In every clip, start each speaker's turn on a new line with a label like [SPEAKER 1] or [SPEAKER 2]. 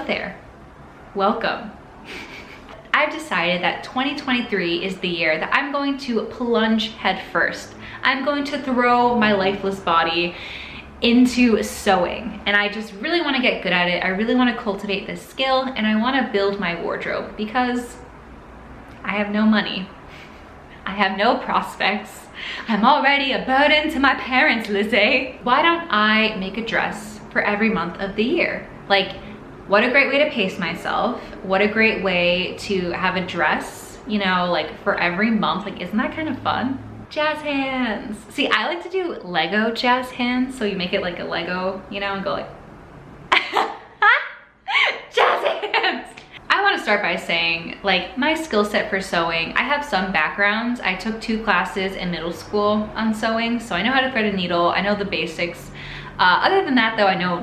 [SPEAKER 1] there, welcome. I've decided that 2023 is the year that I'm going to plunge head first. I'm going to throw my lifeless body into sewing, and I just really want to get good at it. I really want to cultivate this skill, and I want to build my wardrobe because I have no money. I have no prospects. I'm already a burden to my parents, Lizzie. Why don't I make a dress for every month of the year? Like, what a great way to pace myself. What a great way to have a dress, you know, like for every month. Like, isn't that kind of fun? Jazz hands. See, I like to do Lego jazz hands. So you make it like a Lego, you know, and go like, jazz hands. I want to start by saying, like, my skill set for sewing, I have some backgrounds. I took 2 classes in middle school on sewing, so I know how to thread a needle. I know the basics. Other than that, though, I know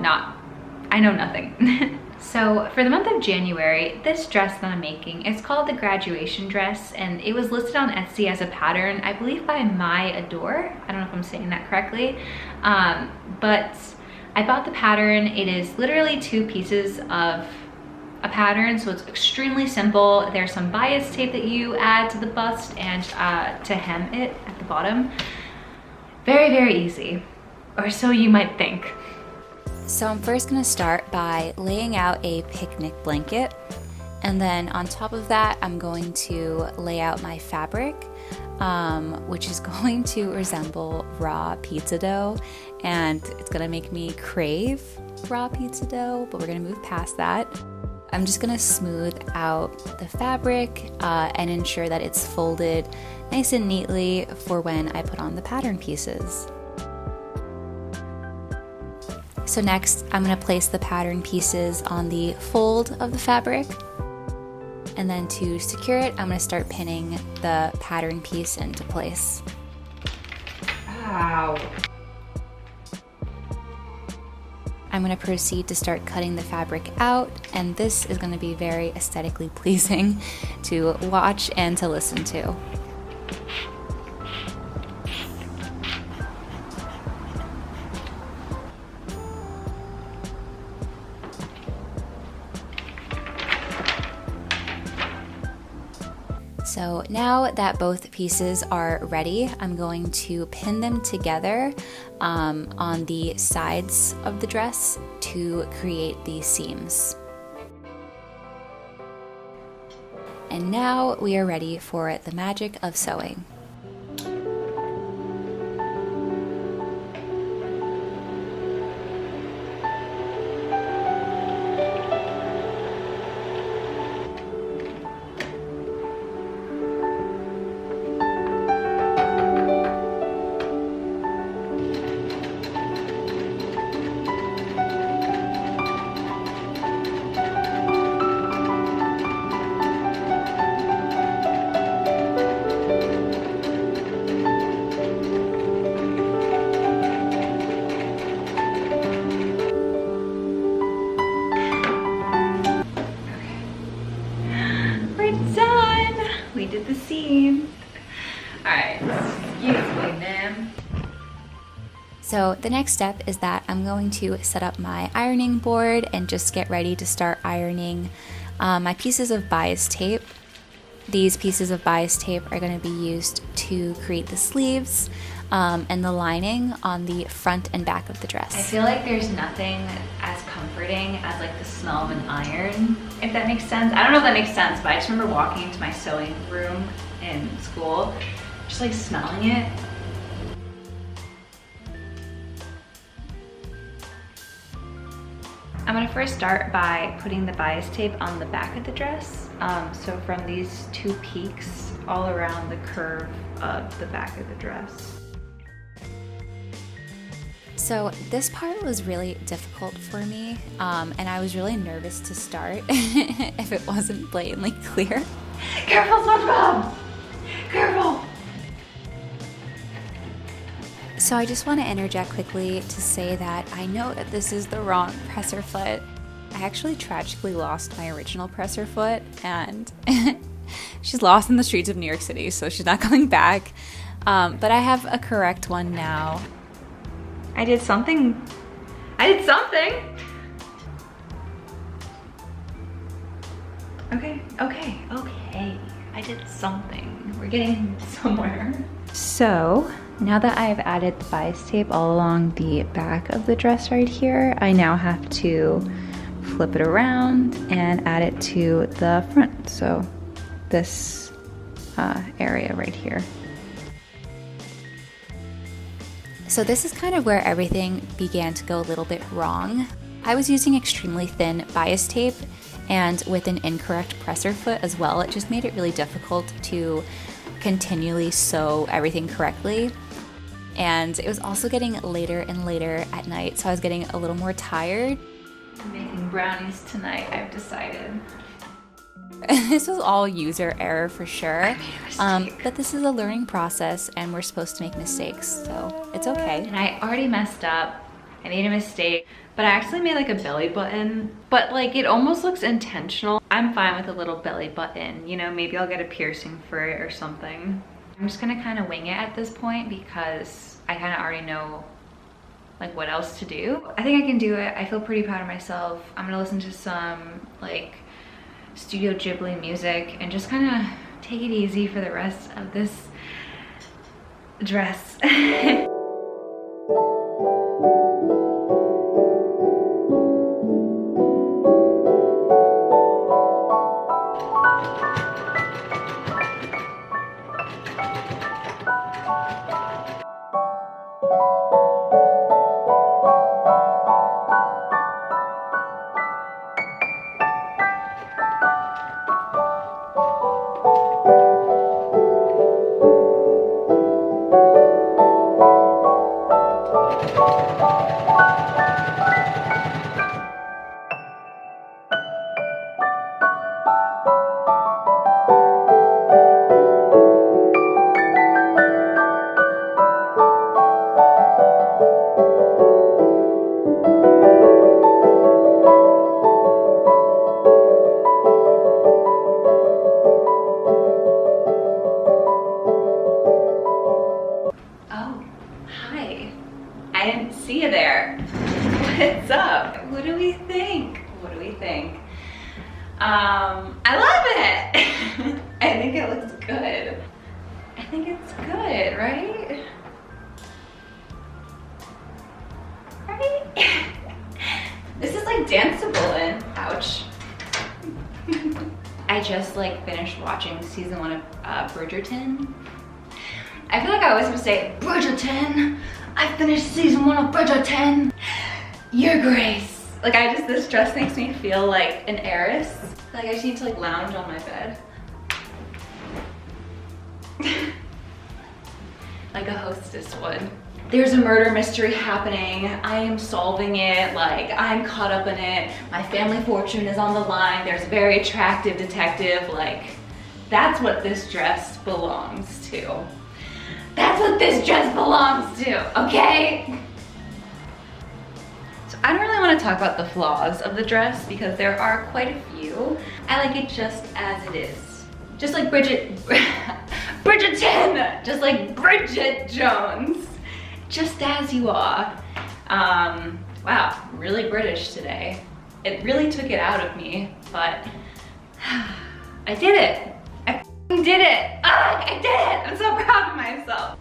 [SPEAKER 1] nothing. So for the month of January, this dress that I'm making, it's called the graduation dress, and it was listed on Etsy as a pattern, I believe by My Adore. I don't know if I'm saying that correctly, but I bought the pattern. It is literally 2 pieces of a pattern, so it's extremely simple. There's some bias tape that you add to the bust and to hem it at the bottom. Very, very easy, or so you might think.
[SPEAKER 2] So I'm first gonna start by laying out a picnic blanket, and then on top of that, I'm going to lay out my fabric, which is going to resemble raw pizza dough, and it's gonna make me crave raw pizza dough, but we're gonna move past that. I'm just gonna smooth out the fabric and ensure that it's folded nice and neatly for when I put on the pattern pieces. So next, I'm gonna place the pattern pieces on the fold of the fabric. And then to secure it, I'm gonna start pinning the pattern piece into place.
[SPEAKER 1] Ow.
[SPEAKER 2] I'm gonna proceed to start cutting the fabric out, and this is gonna be very aesthetically pleasing to watch and to listen to. So now that both pieces are ready, I'm going to pin them together on the sides of the dress to create these seams. And now we are ready for the magic of sewing.
[SPEAKER 1] We did the seam. All right, excuse me, ma'am.
[SPEAKER 2] So the next step is that I'm going to set up my ironing board and just get ready to start ironing my pieces of bias tape. These pieces of bias tape are going to be used to create the sleeves and the lining on the front and back of the dress.
[SPEAKER 1] I feel like there's nothing as comforting as like the smell of an iron, if that makes sense. I don't know if that makes sense, but I just remember walking into my sewing room in school, just like smelling it. I'm gonna first start by putting the bias tape on the back of the dress. So from these 2 peaks all around the curve of the back of the dress.
[SPEAKER 2] So this part was really difficult for me, and I was really nervous to start if it wasn't blatantly clear.
[SPEAKER 1] Careful, SpongeBob! Careful!
[SPEAKER 2] So I just want to interject quickly to say that I know that this is the wrong presser foot. I actually tragically lost my original presser foot, and she's lost in the streets of New York City, so she's not coming back. But I have a correct one now.
[SPEAKER 1] I did something. Okay. I did something. We're getting somewhere. So now that I've added the bias tape all along the back of the dress right here, I now have to flip it around and add it to the front. So this area right here.
[SPEAKER 2] So this is kind of where everything began to go a little bit wrong. I was using extremely thin bias tape, and with an incorrect presser foot as well, it just made it really difficult to continually sew everything correctly. And it was also getting later and later at night, so I was getting a little more tired.
[SPEAKER 1] I'm making brownies tonight, I've decided.
[SPEAKER 2] This was all user error for sure,
[SPEAKER 1] I made a mistake.
[SPEAKER 2] but this is a learning process and we're supposed to make mistakes, so it's okay.
[SPEAKER 1] And I already messed up. I made a mistake, but I actually made like a belly button, but like it almost looks intentional. I'm fine with a little belly button, you know, maybe I'll get a piercing for it or something. I'm just gonna kind of wing it at this point because I kind of already know like what else to do. I think I can do it. I feel pretty proud of myself. I'm gonna listen to some like Studio Ghibli music and just kind of take it easy for the rest of this dress. I didn't see you there. What's up? What do we think? I love it. I think it looks good. I think it's good, right? Right? This is like danceable in. Ouch. I just like finished watching season 1 of Bridgerton. I feel like I always would say, Bridgerton, I finished season 1 of Bridgerton. Your Grace. Like this dress makes me feel like an heiress. Like I just need to like lounge on my bed. Like a hostess would. There's a murder mystery happening. I am solving it. Like I'm caught up in it. My family fortune is on the line. There's a very attractive detective. Like that's what this dress belongs to. That's what this dress belongs to, okay? So I don't really want to talk about the flaws of the dress because there are quite a few. I like it just as it is. Just like Bridgerton, just like Bridget Jones. Just as you are. Wow, really British today. It really took it out of me, but I did it. I did it. I did it. I'm so proud of myself.